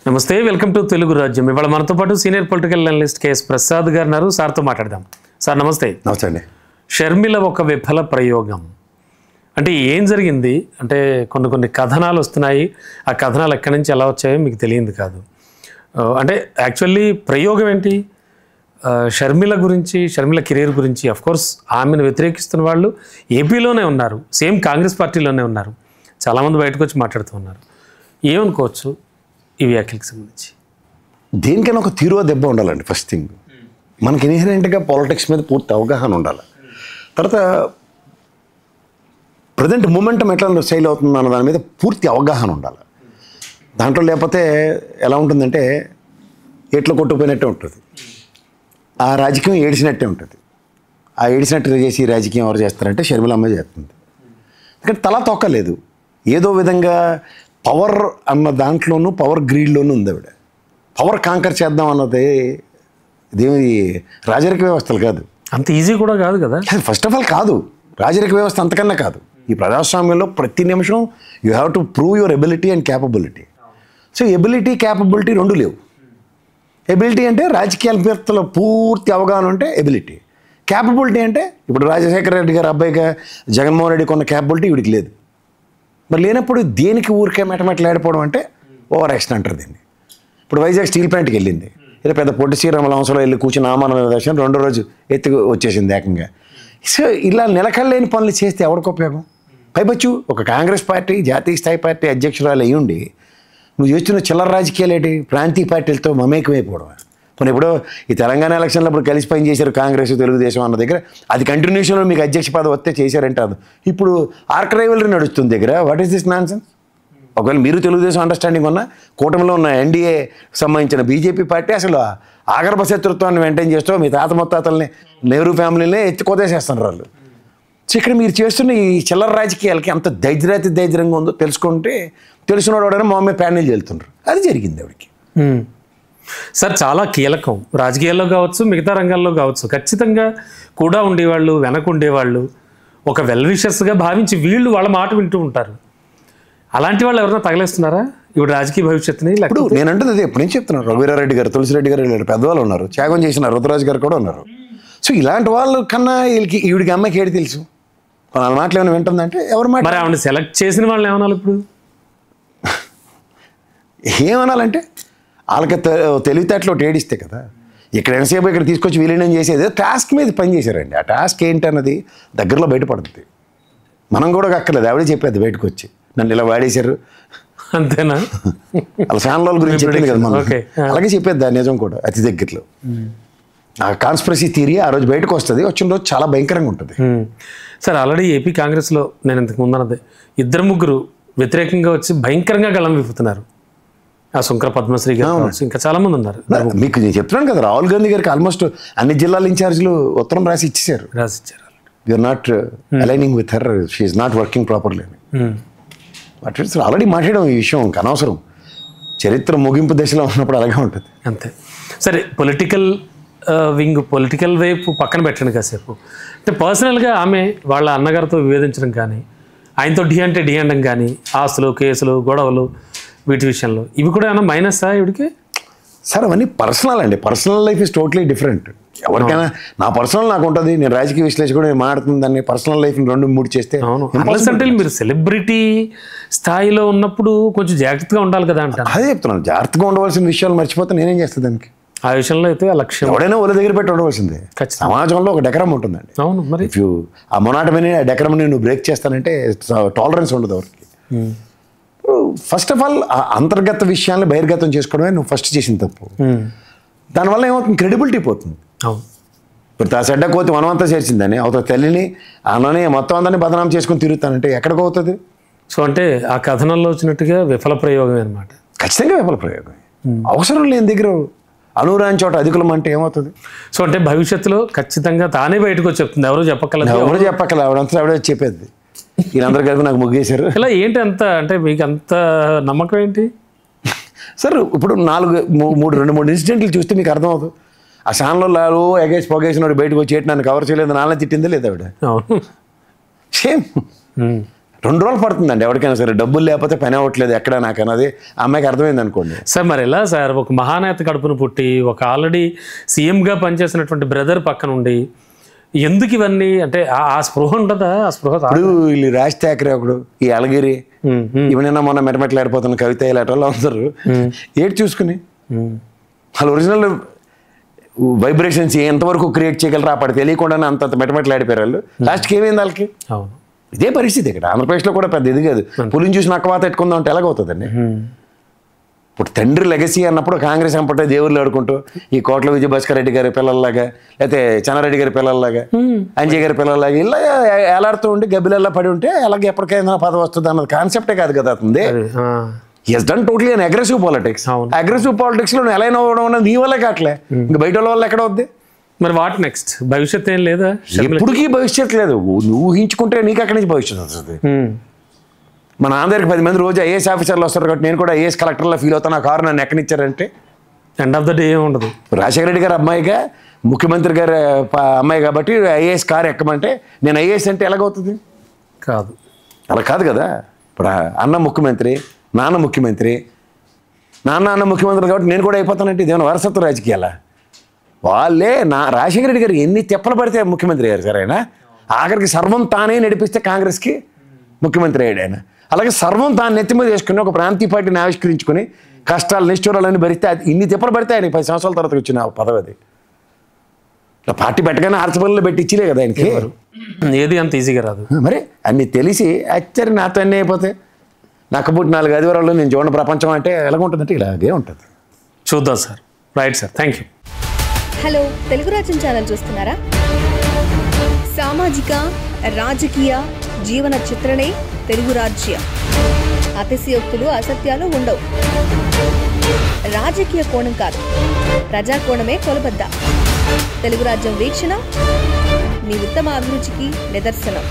నమస్తే, welcome to Telugu రాజ్యం. ఇవాళ మనతో పాటు senior political analyst KS Prasad గారు ఉన్నారు. సార్తో మాట్లాడదాం. సార్ నమస్తే. నమస్తే అండి. షర్మిల ఒక విఫల ప్రయోగం అంటే ఏం జరిగింది అంటే కొన్ని కథనాలు వస్తున్నాయి. ఆ కథనాలు ఎక్కడి నుంచి ఎలా వచ్చాయో మీకు తెలియదు కాదు. అంటే యాక్చువల్లీ ప్రయోగం ఏంటి? షర్మిల గురించి, షర్మిల కెరీర్ గురించి అఫ్కోర్స్ ఆమెను వ్యతిరేకిస్తున్న వాళ్ళు ఏపీలోనే ఉన్నారు, సేమ్ కాంగ్రెస్ పార్టీలోనే ఉన్నారు. చాలామంది బయటకు వచ్చి మాట్లాడుతూ ఉన్నారు. ఏమనుకోవచ్చు ఈ వ్యాఖ్యలకు సంబంధించి? దేనికైనా ఒక తీరువ దెబ్బ ఉండాలండి. ఫస్ట్ థింగ్, మనకి ఇన్హెరెంట్గా పాలిటిక్స్ మీద పూర్తి అవగాహన ఉండాలి. తర్వాత ప్రజెంట్ మూమెంటం ఎట్లా స్టైల్ అవుతుంది అన్న దాని మీద పూర్తి అవగాహన ఉండాలి. దాంట్లో లేకపోతే ఎలా ఉంటుందంటే ఎట్లా కొట్టుకుపోయినట్టే ఉంటుంది. ఆ రాజకీయం ఏడిసినట్టే ఉంటుంది. ఆ ఏడిసినట్టు చేసి రాజకీయం ఎవరు చేస్తారంటే షర్మిల అమ్మ చేస్తుంది. ఎందుకంటే తలా తొక్కలేదు. ఏదో విధంగా పవర్ అన్న దాంట్లోనూ పవర్ గ్రీడ్లోనూ ఉంది ఆవిడ. పవర్ కాంకర్ చేద్దాం అన్నది ఇదేమి రాజరిక వ్యవస్థలు కాదు, అంత ఈజీ కూడా కాదు కదా. ఫస్ట్ ఆఫ్ ఆల్ కాదు, రాజరిక వ్యవస్థ అంతకన్నా కాదు. ఈ ప్రజాస్వామ్యంలో ప్రతి నిమిషం you have to prove your ability and capability. So ability capability రెండు లేవు. ఎబిలిటీ అంటే రాజకీయాల పూర్తి అవగాహన ఉంటే ఎబిలిటీ. క్యాపబిలిటీ అంటే ఇప్పుడు రాజశేఖర రెడ్డి గారు అబ్బాయిగా జగన్మోహన్ రెడ్డికి ఉన్న క్యాపబిలిటీ వీడికి లేదు. మరి లేనప్పుడు దేనికి ఊరికే మెటమెటలాడిపోవడం అంటే ఓవర్ యాక్షన్ అంటారు దీన్ని. ఇప్పుడు వైజాగ్ స్టీల్ ప్లాంట్కి వెళ్ళింది, ఇలా పెద్ద పొట్టి శ్రీరాముల అంశంలో వెళ్ళి కూర్చుని ఆమాన దర్శనం రెండో రోజు ఎత్తి వచ్చేసింది ఏకంగా. సో ఇలా నిలకడలేని పనులు చేస్తే ఎవరికి ఉపయోగం? పైపచ్చు ఒక కాంగ్రెస్ పార్టీ జాతీయ స్థాయి పార్టీ అధ్యక్షురాలు అయ్యుండి నువ్వు చేస్తున్న చిల్లర రాజకీయాలు ఏంటి? ప్రాంతీయ పార్టీలతో మమేకమైపోవడం. కొన్ని ఇప్పుడు ఈ తెలంగాణ ఎలక్షన్లో ఇప్పుడు కలిసి పని చేశారు కాంగ్రెస్ తెలుగుదేశం అన్న దగ్గర, అది కంటిన్యూషన్లో మీకు అధ్యక్ష పదవి వస్తే చేశారంటే అది ఇప్పుడు ఆర్క్ రైవలరీ నడుస్తుంది దగ్గర. What is this nonsense? ఒకవేళ మీరు తెలుగుదేశం అండర్స్టాండింగ్ ఉన్న కూటమిలో ఉన్న ఎన్డీఏ సంబంధించిన బీజేపీ పార్టీ అసలు ఆగర్భ శత్రుత్వాన్ని మెయింటైన్ చేస్తూ మీ తాత ముత్తాతల్ని నెహ్రూ ఫ్యామిలీనే ఎత్తుకోదేసేస్తున్నారు వాళ్ళు. సో ఇక్కడ మీరు చేస్తున్న ఈ చిల్లర రాజకీయాలకి అంత దైద్యంగా ఉందో తెలుసుకుంటే తెలిసినోడు ఎవడైనా మామే ప్యానెల్ వెళ్తున్నారు. అది జరిగింది ఆవిడకి. సార్ చాలా కీలకం, రాజకీయాల్లో కావచ్చు మిగతా రంగాల్లో కావచ్చు. ఖచ్చితంగా కూడా ఉండేవాళ్ళు, వెనక ఉండేవాళ్ళు ఒక వెల్ విషర్స్గా భావించి వీళ్ళు వాళ్ళ మాట వింటూ ఉంటారు. అలాంటి వాళ్ళు ఎవరైనా తగలేస్తున్నారా ఇప్పుడు రాజకీయ భవిష్యత్తుని? ఇప్పుడు నేను అంటే అది ఎప్పుడు నుంచి చెప్తున్నాను. రఘువీరారెడ్డి గారు, తులసిరెడ్డి గారు వీళ్ళు పెద్దవాళ్ళు ఉన్నారు, త్యాగం చేసిన రుతురాజు గారు కూడా ఉన్నారు. సో ఇలాంటి వాళ్ళు కన్నా వీళ్ళకి ఈవిడికి అమ్మాయికి ఏడు తెలుసు. వాళ్ళ మాటలు ఏమైనా వింటుందంటే ఎవరి మాట? మరి ఆవిడ సెలెక్ట్ చేసిన వాళ్ళు ఏమనాలి ఇప్పుడు? ఏమనాలంటే వాళ్ళకి తెలివితేటలో ఏడిస్తే కదా. ఇక్కడ ఎంతసేపు ఇక్కడ తీసుకొచ్చి విలీనం చేసేది టాస్క్ మీద పని చేశారండి. ఆ టాస్క్ ఏంటన్నది దగ్గరలో బయటపడుతుంది. మనం కూడా అక్కర్లేదు, ఆవిడే చెప్పేది బయటకు వచ్చి నన్ను ఇలా వాడేశారు అంతేనా? వాళ్ళ ఫ్యాన్ల గురించి చెప్పింది కదా మనం, అలాగే చెప్పేది దాని నిజం కూడా అతి దగ్గరలో. ఆ కాన్స్పిరసీ థియరీ ఆ రోజు బయటకు వస్తుంది, వచ్చిన రోజు చాలా భయంకరంగా ఉంటుంది. సార్ ఆల్రెడీ ఏపీ కాంగ్రెస్లో నేను ఇంతకు ముందు అన్నది ఇద్దరు ముగ్గురు వ్యతిరేకంగా వచ్చి భయంకరంగా గళం విప్పుతున్నారు. ఆ శంకర పద్మశ్రీ గారు ఇంకా చాలా మంది ఉన్నారు. మీకు నేను చెప్తున్నాను కదా, రాహుల్ గాంధీ గారికి ఆల్మోస్ట్ అన్ని జిల్లాల ఇన్ఛార్జీలు ఉత్తరం రాసి ఇచ్చేసారు. You're not aligning with her, she's not working properly అని. బట్ ఆల్రెడీ మాట్లాడడం ఈ విషయం అనవసరం. చరిత్ర ముగింపు దశలో ఉన్నప్పుడు అలాగే ఉంటుంది అంతే. సరే, పొలిటికల్ వింగ్, పొలిటికల్ వైపు పక్కన పెట్టండి కాసేపు. అంటే పర్సనల్గా ఆమె వాళ్ళ అన్నగారితో వివేదించడం కానీ, ఆయనతో ఢీ అంటే ఢీ అనడం కానీ, ఆస్తులు కేసులు గొడవలు వీటి విషయంలో ఇవి కూడా ఏమైనా మైనస్సా ఇవిడికి? సార్ అవన్నీ పర్సనల్ అండి. Personal life is totally different. ఎవరికైనా నా పర్సనల్ నాకు ఉంటుంది, నేను రాజకీయ విశ్లేషకుడు నేను మాట్లాడుతుంది, దాన్ని పర్సనల్ లైఫ్ 2-3 చేస్తే. అంటే మీరు సెలబ్రిటీ స్థాయిలో ఉన్నప్పుడు కొంచెం జాగ్రత్తగా ఉండాలి కదా అంట. అదే చెప్తున్నాను, జాగ్రత్తగా ఉండవలసిన విషయాలు మర్చిపోతే నేనేం చేస్తాను దానికి? ఆ విషయంలో అయితే ఆ లక్ష్యం ఎవడైనా వాళ్ళ దగ్గర పెట్టి ఉండవలసిందే. సమాజంలో ఒక డెకరం ఉంటుందండి. అవును, మరి ఇఫ్ యూ ఆ మొనాటమని ఆ డెకరమ్ని నువ్వు బ్రేక్ చేస్తానంటే టాలరెన్స్ ఉండదు ఎవరికి. ఫస్ట్ ఆఫ్ ఆల్ అంతర్గత విషయాన్ని బహిర్గతం చేసుకోవడమే నువ్వు ఫస్ట్ చేసిన తప్పు. దానివల్ల ఏమవుతుంది? క్రెడిబిలిటీ పోతుంది. ఇప్పుడు తా చెడ్డ కోతి మనమంతా చేర్చిందని అవతల తల్లిని అన్నని మొత్తం అందరినీ బదనాం చేసుకుని తిరుగుతానంటే ఎక్కడికి అవుతుంది? సో అంటే ఆ కథనంలో వచ్చినట్టుగా విఫల ప్రయోగమే అనమాట. ఖచ్చితంగా విఫల ప్రయోగమే. అవసరం లేని దగ్గర అనురాని చోట అధికులం అంటే ఏమవుతుంది? సో అంటే భవిష్యత్తులో ఖచ్చితంగా తానే బయటకు వచ్చి చెప్తుంది, ఎవరు చెప్పక్కర్లేదు. ఎవరు చెప్పక్కర్లేదు, ఆవిడంతా ఆవిడే చెప్పేది. వీళ్ళందరూ కలిపి నాకు ముగ్గేశారు. ఇలా ఏంటి అంత అంటే మీకు అంత నమ్మకం ఏంటి సార్? ఇప్పుడు 2-3 ఇన్సిడెంట్లు చూస్తే మీకు అర్థమవుతుంది. ఆ ఛానల్లో లాలు ఎగేసి పొగేసినాడు బయటకు వచ్చి నన్ను కవర్ చేయలేదు, నాన్న తిట్టిందే లేదా ఆవిడ? అవును, సేమ్ 2 రోజులు పడుతుందండి ఎవరికైనా సరే, డబ్బులు లేకపోతే పని అవ్వట్లేదు ఎక్కడ నాకు అన్నది ఆ అమ్మాయికి అర్థమైంది అనుకోండి. సార్ మరి ఎలా సార్, ఒక మహానేత కడుపును పుట్టి ఒక ఆల్రెడీ సీఎంగా పనిచేసినటువంటి బ్రదర్ పక్కన ఉండి ఎందుకు ఇవన్నీ అంటే ఆ స్పృహ ఉంటుందా? ఆ స్పృహ ఇప్పుడు వీళ్ళు రాజ్ ఠాకరే ఒకడు, ఈ అలగిరి ఇవన్నీ మొన్న మెటమెట్లాడిపోతున్న కవిత ఇలాంటి అందరూ ఏటి చూసుకుని వాళ్ళు ఒరిజినల్ వైబ్రేషన్స్ ఎంతవరకు క్రియేట్ చేయగలరు అప్పటి తెలియకుండానే అంత మెటమెట్లాడిపోయారు వాళ్ళు. లాస్ట్కి ఏమైంది వాళ్ళకి? అవును, ఇదే పరిస్థితి ఇక్కడ ఆంధ్రప్రదేశ్లో కూడా పెద్ద ఇది కాదు. పులిని చూసి నక్కవాత పెట్టుకుందాం అంటే ఎలాగవుతుందండి? ఇప్పుడు తండ్రి లెగసీ అన్నప్పుడు కాంగ్రెస్ అంపటే దేవుళ్ళు ఆడుకుంటూ ఈ కోట్ల విజయభాస్కర్ రెడ్డి గారి పిల్లల్లాగా, లేకపోతే చెన్నారెడ్డి గారి పిల్లల్లాగా, అంజయ్ గారి పిల్లల్లాగా ఇలా ఎలాడుతూ ఉండి గబ్బిలల్లా పడి ఉంటే అలాగే ఎప్పటికైనా పదవి వస్తుంది అన్నది కాన్సెప్టే కాదు కదా అతనిది. ఎస్ డన్ టోటలీ అన్ అగ్రెసివ్ పాలిటిక్స్. అగ్రెసివ్ పాలిటిక్స్లో నువ్వు ఎలా అవ్వడం అన్నది నీ వల్లే కావట్లే, ఇంకా బయట వాళ్ళ వల్ల ఎక్కడ వద్ది? మరి వాట్ నెక్స్ట్? భవిష్యత్ ఏం లేదా? ఎప్పటికీ భవిష్యత్ లేదు. నువ్వు ఊహించుకుంటే నీకు అక్కడి నుంచి భవిష్యత్తు వస్తుంది. మన ఆంధ్రాకి 10 మంది రోజు ఐఏఎస్ ఆఫీసర్లు వస్తారు కాబట్టి నేను కూడా ఐఏఎస్ కలెక్టర్లో ఫీల్ అవుతాను. ఆ కారు నన్ను ఎక్కనిచ్చారంటే ఎండ్ ఆఫ్ ద డే ఏముండదు. రాజశేఖర రెడ్డి గారు అమ్మాయిగా, ముఖ్యమంత్రి గారి అమ్మాయి కాబట్టి ఐఏఎస్ కారు ఎక్కమంటే నేను ఐఏఎస్ అంటే ఎలాగవుతుంది? కాదు, అలా కాదు కదా. ఇప్పుడు అన్న ముఖ్యమంత్రి, నాన్న ముఖ్యమంత్రి, నాన్న ముఖ్యమంత్రి కాబట్టి నేను కూడా అయిపోతానంటే ఇదేమన్నా వారసత్వ రాజకీయాలా? వాళ్ళే రాజశేఖర రెడ్డి గారు ఎన్ని తెప్పలు పడితే ముఖ్యమంత్రి అయ్యారు సార్. ఆయన ఆఖరికి సర్వం తానే నడిపిస్తే కాంగ్రెస్కి ముఖ్యమంత్రి అయ్యాడు ఆయన. అలాగే సర్వం తాను నెత్తిమీద చేసుకుని ఒక ప్రాంతీయ పార్టీని ఆవిష్కరించుకుని కష్టాలు నిష్ఠూరాలన్నీ భరిస్తే అది ఇన్ని తిప్పలు పడితే ఆయన 10 సంవత్సరాల తర్వాత వచ్చిన పదవి అది. పార్టీ పెట్టగానే ఆర్చపల్లిలో పెట్టి ఇచ్చిలే కదా ఆయనకి. ఏది అంత ఈజీగా రాదు. మరి అన్ని తెలిసి అచ్చరి నాతో అన్నీ అయిపోతే నాకు పుట్టి 4 ఆదివారాల్లో నేను చూడండి ప్రపంచం అంటే ఎలాగుంటుందంటే ఇలాగే ఉంటుంది. చూద్దాం sir. Right sir, thank you. Hello, Telugu రాజ్యం ఛానల్ చూస్తున్నారా? సామాజిక, రాజకీయ, జీవన చిత్రణే తెలుగు రాజ్యం. అతిశయోక్తులు, అసత్యాలు ఉండవు. రాజకీయ కోణం కాదు, ప్రజా కోణమే కొలబద్ద. తెలుగు రాజ్యం వీక్షణ మీ ఉత్తమ అభిరుచికి నిదర్శనం.